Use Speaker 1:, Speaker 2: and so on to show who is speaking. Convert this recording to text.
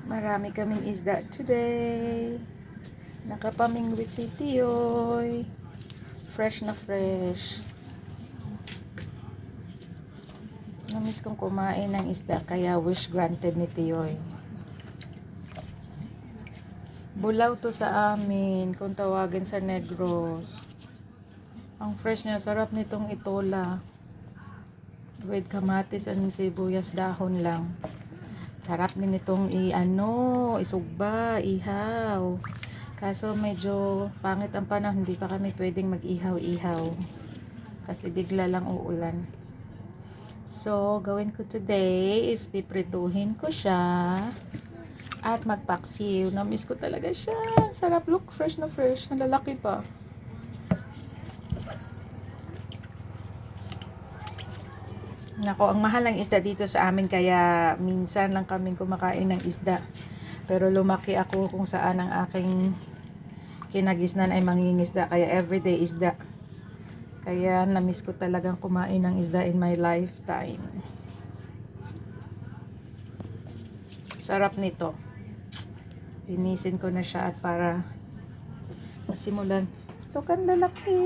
Speaker 1: Marami kaming isda today. Nakapamingwit si Tiyoy. Fresh na fresh. Namiss kong kumain ng isda kaya wish granted ni Tiyoy. Bulaw to sa amin kung tawagin sa Negros. Ang fresh niya, sarap nitong itola. With kamatis and sibuyas dahon lang. Sarap din itong isugba, ihaw. Kaso medyo pangit ang panahon, hindi pa kami pwedeng mag-ihaw-ihaw. Kasi bigla lang uulan. So, gawin ko today is piprituhin ko siya at magpaksiw. Namiss ko talaga siya. Sarap, look, fresh na fresh. Ang lalaki pa. Nako, ang mahal ng isda dito sa amin kaya minsan lang kaming kumakain ng isda. Pero lumaki ako kung saan ang aking kinagisnan ay mangingisda kaya everyday isda. Kaya namiss ko talagang kumain ng isda in my lifetime. Sarap nito. Linisin ko na siya at para masimulan. Ito kan lalaki.